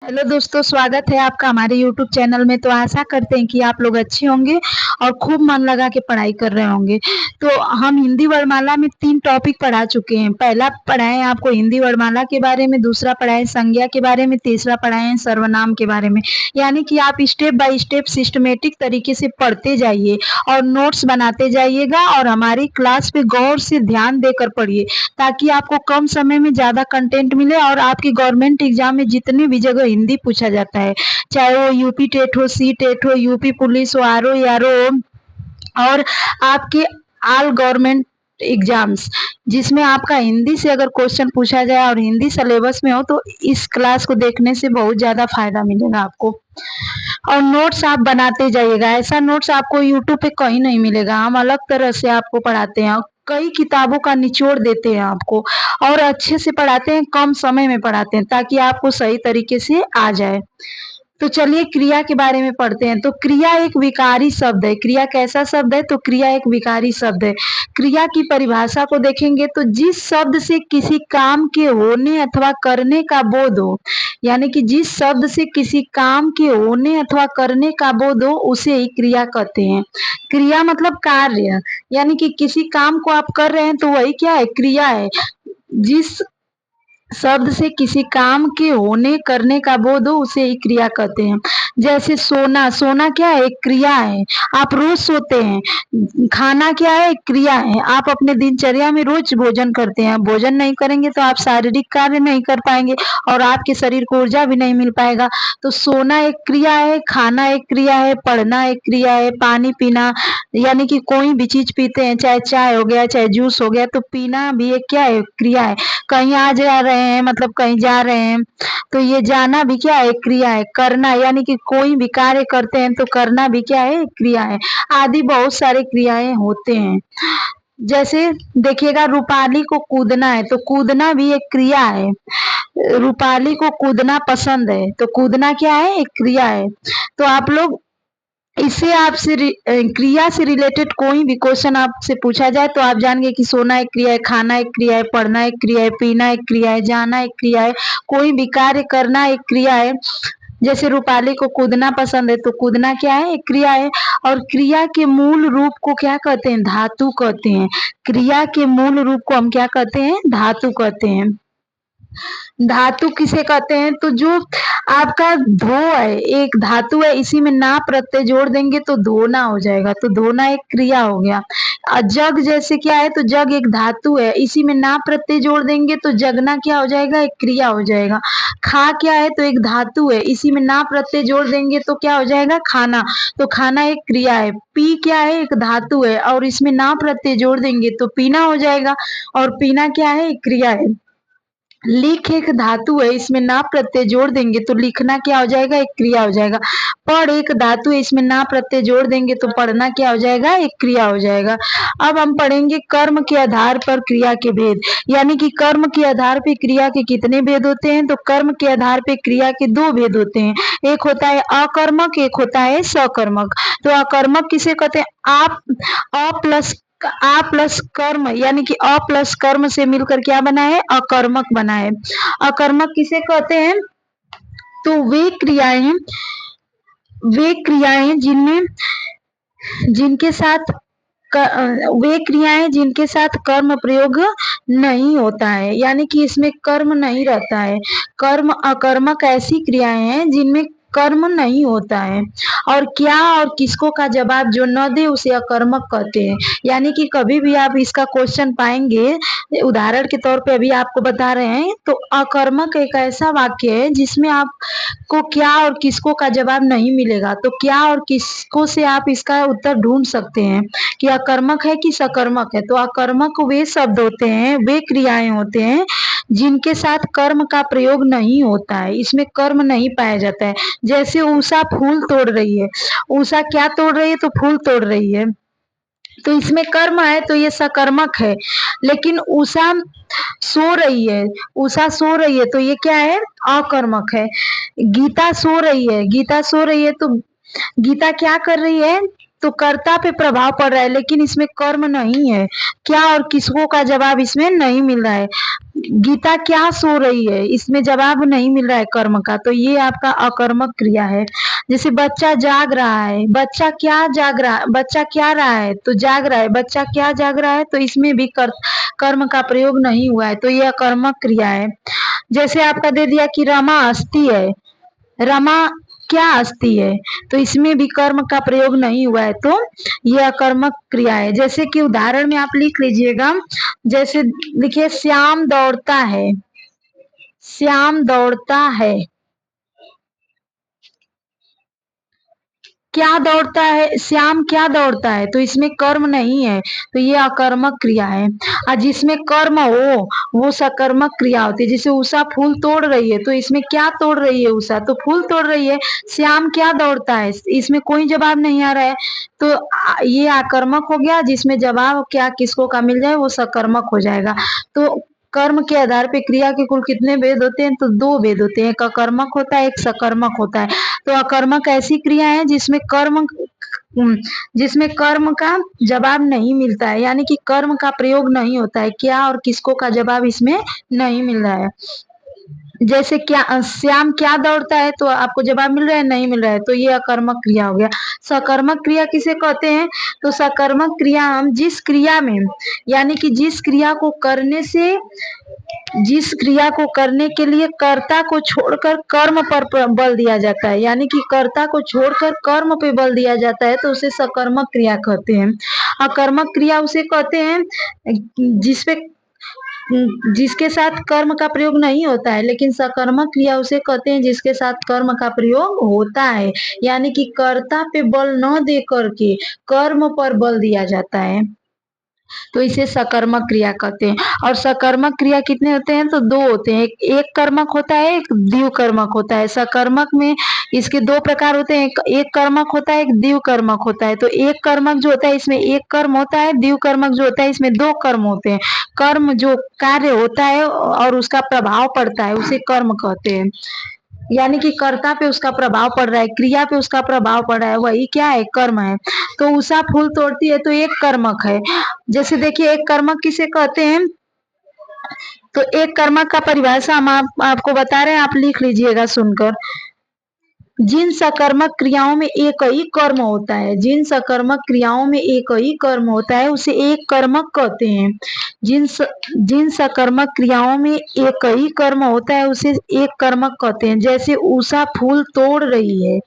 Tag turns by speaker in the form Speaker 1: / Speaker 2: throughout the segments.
Speaker 1: Hello दोस्तों, स्वागत है आपका हमारे यूट्यूब चैनल में। तो आशा करते हैं कि आप लोग अच्छे होंगे और खूब मन लगा के पढ़ाई कर रहे होंगे। तो हम हिंदी वर्णमाला में 3 टॉपिक पढ़ा चुके हैं। पहला पढ़ाए आपको हिंदी वर्णमाला के बारे में, दूसरा पढ़ाए संज्ञा के बारे में, तीसरा पढ़ाए सर्वनाम के बारे में। यानी कि आप स्टेप बाय स्टेप सिस्टमेटिक तरीके से पढ़ते जाइए और नोट्स बनाते जाइएगा और हमारी क्लास पे गौर से ध्यान देकर पढ़िए, ताकि आपको कम समय में ज़्यादा कंटेंट मिले और आपकी गवर्नमेंट एग्जाम में जितनी भी जगह हिंदी पूछा जाता है, चाहे वो यूपी टेट हो, सी टेट हो, यूपी पुलिस हो, आरओ यारो हो, और आपके ऑल गवर्नमेंट एग्जाम्स जिसमें आपका हिंदी से अगर क्वेश्चन पूछा जाए और हिंदी सिलेबस में हो, तो इस क्लास को देखने से बहुत ज़्यादा फायदा मिलेगा आपको। और नोट्स आप बनाते जाइएगा। ऐसा नोट्स आपको यूट्यूब पे कहीं नहीं मिलेगा। हम अलग तरह से आपको पढ़ाते हैं, कई किताबों का निचोड़ देते हैं आपको और अच्छे से पढ़ाते हैं, कम समय में पढ़ाते हैं ताकि आपको सही तरीके से आ जाए। तो चलिए क्रिया के बारे में पढ़ते हैं। तो क्रिया एक विकारी शब्द है। क्रिया कैसा शब्द है? तो क्रिया एक विकारी शब्द है। क्रिया की परिभाषा को देखेंगे तो जिस शब्द से किसी काम के होने अथवा करने का बोध हो, यानी कि जिस शब्द से किसी काम के होने अथवा करने का बोध हो, उसे ही क्रिया कहते हैं। क्रिया मतलब कार्य, यानी कि किसी काम को आप कर रहे हैं तो वही क्या है? क्रिया है। जिस शब्द से किसी काम के होने करने का बोध हो, उसे ही क्रिया कहते हैं। जैसे सोना, सोना क्या है? एक क्रिया है। आप रोज सोते हैं। खाना क्या है? एक क्रिया है। आप अपने दिनचर्या में रोज भोजन करते हैं। भोजन नहीं करेंगे तो आप शारीरिक कार्य नहीं कर पाएंगे और आपके शरीर को ऊर्जा भी नहीं मिल पाएगा। तो सोना एक क्रिया है, खाना एक क्रिया है, पढ़ना एक क्रिया है, पानी पीना, यानी कि कोई भी चीज पीते हैं, चाहे चाय हो गया, चाहे जूस हो गया, तो पीना भी एक क्या है? क्रिया है। कहीं आ जा रहे हैं, मतलब कहीं जा रहे हैं, तो ये जाना भी क्या है? क्रिया है। करना, यानी कि कोई भी कार्य करते हैं तो करना भी क्या है? क्रिया है। आदि बहुत सारे क्रियाएं होते हैं। जैसे देखिएगा, रूपाली को कूदना है तो कूदना भी एक क्रिया है। रूपाली को कूदना पसंद है तो कूदना क्या है? एक क्रिया है। तो आप लोग इससे आपसे क्रिया से रिलेटेड कोई भी क्वेश्चन आपसे पूछा जाए तो आप जानेंगे कि सोना एक क्रिया है, खाना एक क्रिया है, पढ़ना एक क्रिया है, पीना एक क्रिया है, जाना एक क्रिया है, कोई भी कार्य करना एक क्रिया है। जैसे रूपाली को कूदना पसंद है तो कूदना क्या है? एक क्रिया है। और क्रिया के मूल रूप को क्या कहते हैं? धातु कहते हैं। क्रिया के मूल रूप को हम क्या कहते हैं? धातु कहते हैं। धातु किसे कहते हैं? तो जो आपका धो है, एक धातु है, इसी में ना प्रत्यय जोड़ देंगे तो धोना हो जाएगा, तो धोना एक क्रिया हो गया। जग जैसे क्या है? तो जग एक धातु है, इसी में ना प्रत्यय जोड़ देंगे तो जगना क्या हो जाएगा? एक क्रिया हो जाएगा। खा क्या है? तो एक धातु है, इसी में ना प्रत्यय जोड़ देंगे तो क्या हो जाएगा? खाना, तो खाना एक क्रिया है। पी क्या है? एक धातु है और इसमें ना प्रत्यय जोड़ देंगे तो पीना हो जाएगा, और पीना क्या है? एक क्रिया है। लिख एक धातु है, इसमें ना प्रत्यय जोड़ देंगे तो लिखना क्या हो जाएगा? एक क्रिया हो जाएगा। पढ़ एक धातु है, इसमें ना प्रत्यय जोड़ देंगे तो पढ़ना क्या हो जाएगा? एक क्रिया हो जाएगा। अब हम पढ़ेंगे कर्म के आधार पर क्रिया के भेद, यानी कि कर्म के आधार पर क्रिया के कितने भेद होते हैं? तो कर्म के आधार पर क्रिया के 2 भेद होते हैं। एक होता है अकर्मक, एक होता है सकर्मक। तो अकर्मक किसे कहते हैं? आप अ प्लस आ प्लस कर्म, यानी कि अ प्लस कर्म से मिलकर क्या बना है? अकर्मक बना है। अकर्मक किसे कहते हैं? तो वे क्रियाएं जिनके साथ वे क्रियाएं जिनके साथ कर्म प्रयोग नहीं होता है, यानी कि इसमें कर्म नहीं रहता है। कर्म अकर्मक ऐसी क्रियाएं हैं जिनमें कर्म नहीं होता है। और क्या और किसको का जवाब जो न दे उसे अकर्मक कहते हैं। यानी कि कभी भी आप इसका क्वेश्चन पाएंगे, उदाहरण के तौर पे अभी आपको बता रहे हैं, तो अकर्मक एक ऐसा वाक्य है जिसमें आपको क्या और किसको का जवाब नहीं मिलेगा। तो क्या और किसको से आप इसका उत्तर ढूंढ सकते हैं कि अकर्मक है कि सकर्मक है। तो अकर्मक वे शब्द होते हैं, वे क्रियाएं होते हैं जिनके साथ कर्म का प्रयोग नहीं होता है, इसमें कर्म नहीं पाया जाता है। जैसे उषा फूल तोड़ रही है, उषा क्या तोड़ रही है? तो फूल तोड़ रही है, तो इसमें कर्म है तो ये सकर्मक है। लेकिन उषा सो रही है, उषा सो रही है तो ये क्या है? अकर्मक है। गीता सो रही है, गीता सो रही है तो गीता क्या कर रही है? तो कर्ता पे प्रभाव पड़ रहा है, लेकिन इसमें कर्म नहीं है। क्या और किसको का जवाब इसमें नहीं मिल रहा है। गीता क्या सो रही है, इसमें जवाब नहीं मिल रहा है कर्म का, तो ये आपका अकर्मक क्रिया है। जैसे बच्चा जाग रहा है, बच्चा क्या जाग रहा है, बच्चा क्या रहा है, तो जाग रहा है, बच्चा क्या जाग रहा है, तो इसमें भी कर्म का प्रयोग नहीं हुआ है, तो ये अकर्मक क्रिया है। जैसे आपका दे दिया कि रमा अस्थि है, रमा क्या अस्थि है, तो इसमें भी कर्म का प्रयोग नहीं हुआ है, तो यह अकर्मक क्रिया है। जैसे कि उदाहरण में आप लिख लीजिएगा, जैसे लिखिए श्याम दौड़ता है, श्याम दौड़ता है, क्या दौड़ता है, श्याम क्या दौड़ता है, तो इसमें कर्म नहीं है, तो ये अकर्मक क्रिया है। और जिसमें कर्म हो वो सकर्मक क्रिया होती है। जैसे उषा फूल तोड़ रही है, तो इसमें क्या तोड़ रही है, उषा तो फूल तोड़ रही है। श्याम क्या दौड़ता है, इसमें कोई जवाब नहीं आ रहा है, तो ये आकर्मक हो गया। जिसमें जवाब क्या किसको का मिल जाए वो सकर्मक हो जाएगा। तो कर्म के आधार पे क्रिया के कुल कितने भेद होते हैं, तो 2 भेद होते हैं, एक अकर्मक होता है, एक सकर्मक होता है। तो अकर्मक ऐसी क्रिया है जिसमें कर्म का जवाब नहीं मिलता है, यानी कि कर्म का प्रयोग नहीं होता है, क्या और किसको का जवाब इसमें नहीं मिल रहा है। जैसे क्या श्याम क्या दौड़ता है, तो आपको जवाब मिल रहा है, नहीं मिल रहा है, तो ये अकर्मक क्रिया हो गया। सकर्मक क्रिया किसे कहते हैं, तो सकर्मक क्रिया हम जिस क्रिया में, यानी कि जिस क्रिया को करने के लिए कर्ता को छोड़कर कर्म पर बल दिया जाता है, यानी कि कर्ता को छोड़कर कर्म पे बल दिया जाता है, तो उसे सकर्मक क्रिया कहते हैं। अकर्मक क्रिया उसे कहते हैं जिसके साथ कर्म का प्रयोग नहीं होता है, लेकिन सकर्मक क्रिया उसे कहते हैं जिसके साथ कर्म का प्रयोग होता है, यानी कि कर्ता पे बल न दे करके कर्म पर बल दिया जाता है, तो इसे सकर्मक क्रिया कहते हैं। और सकर्मक क्रिया कितने होते हैं, तो 2 होते हैं, एक कर्मक होता है, एक द्विकर्मक होता है। सकर्मक में इसके 2 प्रकार होते हैं, एक कर्मक होता है, एक द्विकर्मक होता है। तो एक कर्मक जो होता है इसमें एक कर्म होता है, द्विकर्मक जो होता है इसमें 2 कर्म होते हैं। कर्म जो कार्य होता है और उसका प्रभाव पड़ता है उसे कर्म कहते हैं, यानी कि कर्ता पे उसका प्रभाव पड़ रहा है, क्रिया पे उसका प्रभाव पड़ रहा है, वही क्या है, कर्म है। तो उषा फूल तोड़ती है, तो एक कर्मक है। जैसे देखिए एक कर्मक किसे कहते हैं, तो एक कर्मक का परिभाषा हम आपको बता रहे हैं, आप लिख लीजिएगा सुनकर। जिन सकर्मक क्रियाओं में एक ही कर्म होता है, जिन सकर्मक क्रियाओं में एक ही कर्म होता है उसे एक कर्मक कहते हैं। जिन सकर्मक क्रियाओं में एक ही कर्म होता है उसे एक कर्मक कहते हैं। जैसे उषा फूल तोड़ रही है,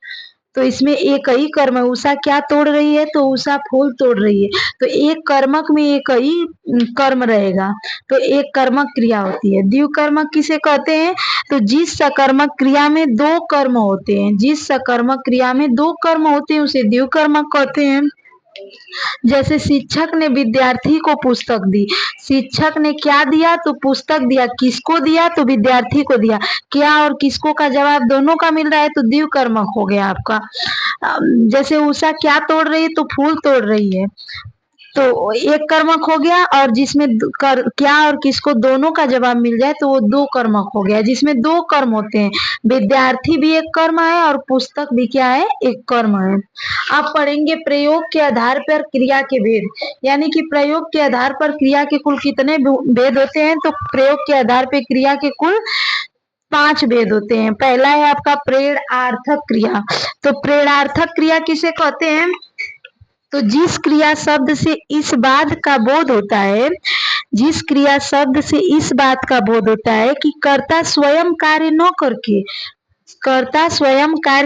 Speaker 1: तो इसमें एक ही कर्म है, उषा क्या तोड़ रही है, तो उषा फूल तोड़ रही है, तो एक कर्मक में एक ही कर्म रहेगा, तो एक कर्मक क्रिया होती है। द्विकर्मक किसे कहते हैं, तो जिस सकर्मक क्रिया में 2 कर्म होते हैं, जिस सकर्मक क्रिया में 2 कर्म होते हैं उसे द्विकर्मक कहते हैं। जैसे शिक्षक ने विद्यार्थी को पुस्तक दी, शिक्षक ने क्या दिया, तो पुस्तक दिया, किसको दिया, तो विद्यार्थी को दिया, क्या और किसको का जवाब दोनों का मिल रहा है, तो द्विकर्मक हो गया आपका। जैसे उषा क्या तोड़ रही है, तो फूल तोड़ रही है, तो एक कर्मक हो गया, और जिसमें क्या और किसको दोनों का जवाब मिल जाए तो वो 2 कर्मक हो गया, जिसमें 2 कर्म होते हैं। विद्यार्थी भी एक कर्म है और पुस्तक भी क्या है, एक कर्म है। आप पढ़ेंगे प्रयोग के आधार पर क्रिया के भेद, यानी कि प्रयोग के आधार पर क्रिया के कुल कितने भेद होते हैं, तो प्रयोग के आधार पर क्रिया के कुल 5 भेद होते हैं। पहला है आपका प्रेरणार्थक क्रिया, तो प्रेरणार्थक क्रिया किसे कहते हैं, तो जिस क्रिया शब्द से इस बात का बोध होता है, जिस क्रिया शब्द से इस बात का बोध होता है कि कर्ता स्वयं कार्य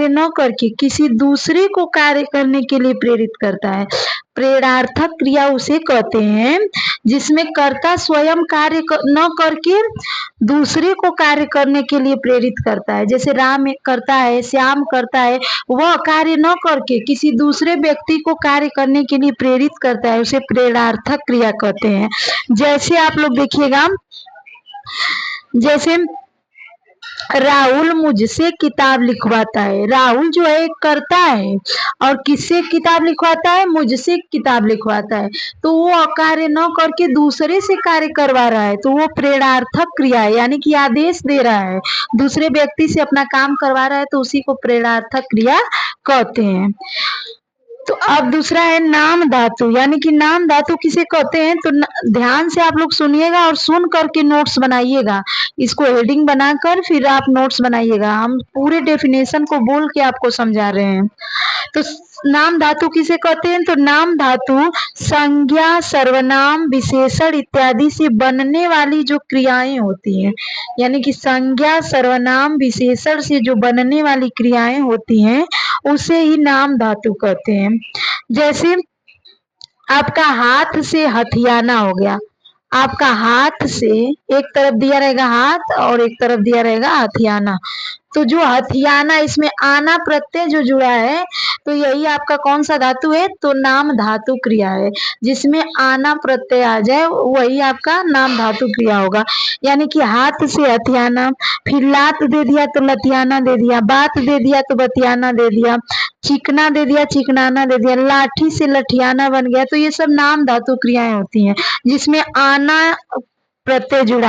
Speaker 1: न करके किसी दूसरे को कार्य करने के लिए प्रेरित करता है। प्रेरणार्थक क्रिया उसे कहते हैं जिसमें कर्ता स्वयं कार्य न करके दूसरे को कार्य करने के लिए प्रेरित करता है। जैसे राम करता है, श्याम करता है, वह कार्य न करके किसी दूसरे व्यक्ति को कार्य करने के लिए प्रेरित करता है, उसे प्रेरणार्थक क्रिया कहते हैं। जैसे आप लोग देखिएगा, जैसे राहुल मुझसे किताब लिखवाता है, राहुल जो है करता है और किससे किताब लिखवाता है, मुझसे किताब लिखवाता है, तो वो कार्य न करके दूसरे से कार्य करवा रहा है, तो वो प्रेरणार्थक क्रिया है, यानी कि आदेश दे रहा है, दूसरे व्यक्ति से अपना काम करवा रहा है, तो उसी को प्रेरणार्थक क्रिया कहते हैं। तो अब दूसरा है नाम धातु, यानी कि नाम धातु किसे कहते हैं, तो ध्यान से आप लोग सुनिएगा और सुन करके नोट्स बनाइएगा। इसको हेडिंग बनाकर फिर आप नोट्स बनाइएगा। हम पूरे डेफिनेशन को बोल के आपको समझा रहे हैं। तो नाम धातु किसे कहते हैं, तो नाम धातु संज्ञा, सर्वनाम, विशेषण इत्यादि से बनने वाली जो क्रियाएं होती हैं, यानी कि संज्ञा, सर्वनाम, विशेषण से जो बनने वाली क्रियाएं होती हैं उसे ही नाम धातु कहते हैं। जैसे आपका हाथ से हथियाना हो गया। आपका हाथ से एक तरफ दिया रहेगा हाथ और एक तरफ दिया रहेगा हथियाना। तो जो हथियाना, इसमें आना प्रत्यय जो जुड़ा है, तो यही आपका कौन सा धातु है, तो नाम धातु क्रिया है। जिसमें आना प्रत्यय आ जाए वही आपका नाम धातु क्रिया होगा। यानी कि हाथ से हथियाना, फिर लात दे दिया तो लतियाना दे दिया, बात दे दिया तो बतियाना दे दिया, चिकना दे दिया चिकनाना दे दिया, लाठी से लठियाना बन गया। तो ये सब नाम धातु क्रियाएं होती हैं जिसमें आना प्रत्यय जुड़ा